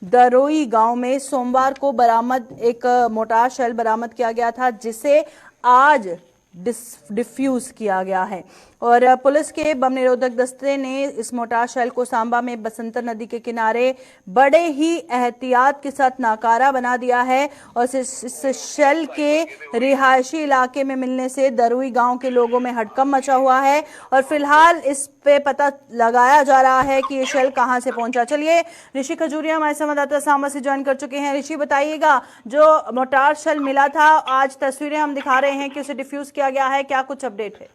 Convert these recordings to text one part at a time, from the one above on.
दरोई गांव में सोमवार को बरामद एक मोटार शेल बरामद किया गया था, जिसे आज डिफ्यूज किया गया है। और पुलिस के बम निरोधक दस्ते ने इस मोटार शेल को सांबा में बसंतर नदी के किनारे बड़े ही एहतियात के साथ नाकारा बना दिया है। और इस शेल के रिहायशी इलाके में मिलने से दरुई गांव के लोगों में हड़कंप मचा हुआ है। और फिलहाल इस पे पता लगाया जा रहा है कि ये शेल कहां से पहुंचा। चलिए, ऋषि खजूरिया हमारे संवाददाता सांबा से ज्वाइन कर चुके हैं। ऋषि, बताइएगा, जो मोटार शेल मिला था, आज तस्वीरें हम दिखा रहे हैं कि उसे डिफ्यूज किया गया है, क्या कुछ अपडेट है?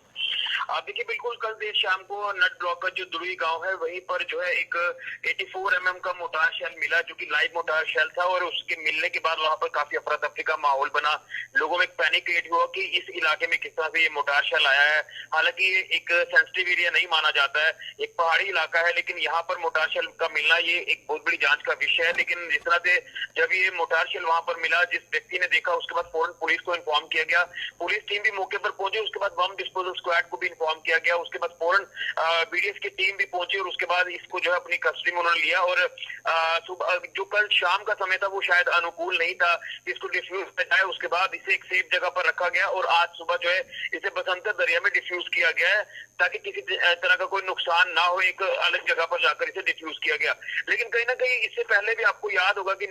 देखिए, बिल्कुल कल देर शाम को नट ब्लॉक का जो दुरुई गांव है वहीं पर जो है एक 84 का मोटार शेल मिला, जो कि लाइव मोटार शेल था। और उसके मिलने के बाद वहां पर काफी अफरा तफरी का माहौल बना, लोगों में एक पैनिक क्रिएट हुआ कि इस इलाके में किस तरह से ये मोटार शेल आया है। हालांकि ये एक सेंसिटिव एरिया नहीं माना जाता है, एक पहाड़ी इलाका है, लेकिन यहाँ पर मोटार शेल का मिलना ये एक बहुत बड़ी जांच का विषय है। लेकिन जिस तरह से जब ये मोटार शेल वहां पर मिला, जिस व्यक्ति ने देखा, उसके बाद फौरन पुलिस को इन्फॉर्म किया गया। पुलिस टीम भी मौके पर पहुंची, उसके बाद बम डिस्पोजल स्क्वाड को भी इन्फॉर्म किया गया। उसके बाद फौरन बीडीएस की टीम भी पहुंची और उसके बाद इसको जो है अपनी कस्टडी में उन्होंने लिया। और सुबह जो कल शाम का समय था वो शायद अनुकूल नहीं था इसको डिफ्यूज किया जाए। उसके बाद इसे एक सेफ जगह पर रखा गया और आज सुबह जो है इसे बसंतर दरिया में डिफ्यूज किया गया है, ताकि किसी तरह का कोई नुकसान ना हो। एक अलग जगह पर जाकर इसे डिफ्यूज किया गया। लेकिन कहीं ना कहीं इससे पहले भी आपको याद होगा कि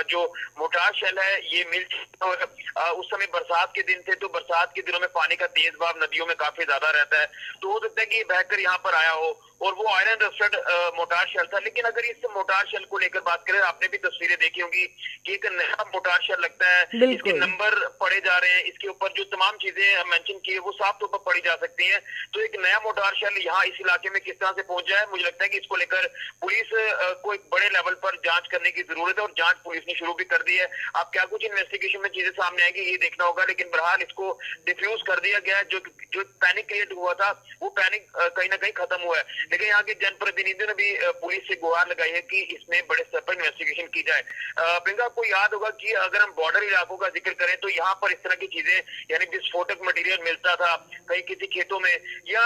जो मोटार शेल है ये मिल चुका है। उस समय बरसात के दिन थे, तो बरसात के दिनों में पानी का तेज बहाव नदियों में काफी ज्यादा रहता है, तो हो सकता है कि ये बहकर यहाँ पर आया हो और वो आयरन रस्टेड मोटार शेल था। लेकिन अगर इस मोटार शेल को लेकर बात करें, आपने भी तस्वीरें देखी होंगी कि एक नया मोटार शेल लगता है, इसके नंबर पढ़े जा रहे हैं, इसके ऊपर जो तमाम चीजें मेंशन की है वो साफ तौर पर पढ़ी जा सकती हैं। तो एक नया मोटार शेल यहाँ इस इलाके में किस तरह से पहुंच जाए, मुझे लगता है कि इसको लेकर पुलिस को एक बड़े लेवल पर जांच करने की जरूरत है और जांच पुलिस ने शुरू भी कर दी है। अब क्या कुछ इन्वेस्टिगेशन में चीजें सामने आएगी ये देखना होगा, लेकिन बहरहाल इसको डिफ्यूज कर दिया गया है। जो पैनिक क्रिएट हुआ था वो पैनिक कहीं ना कहीं खत्म हुआ है। लेकिन यहाँ के जनप्रतिनिधियों ने भी पुलिस से गुहार लगाई है कि इसमें बड़े स्तर पर इन्वेस्टिगेशन की जाए। प्रियंका, आपको याद होगा कि अगर हम बॉर्डर इलाकों का जिक्र करें तो यहाँ पर इस तरह की चीजें, यानी विस्फोटक मटेरियल मिलता था कहीं किसी खेतों में या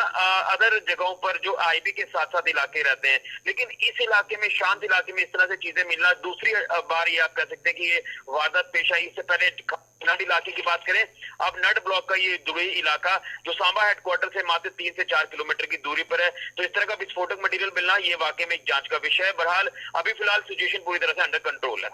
अदर जगहों पर जो आईबी के साथ साथ इलाके रहते हैं। लेकिन इस इलाके में, शांत इलाके में इस तरह से चीजें मिलना दूसरी बार ये आप कह सकते हैं कि ये वारदात पेश आई। इससे पहले नड इलाके की बात करें, अब नड ब्लॉक का ये दुबई इलाका जो सांबा हेडक्वार्टर से मात्र 3 से 4 किलोमीटर की दूरी पर है, तो इस तरह का विस्फोटक मटेरियल मिलना ये वाकई में एक जांच का विषय है। बहरहाल अभी फिलहाल सिचुएशन पूरी तरह से अंडर कंट्रोल है।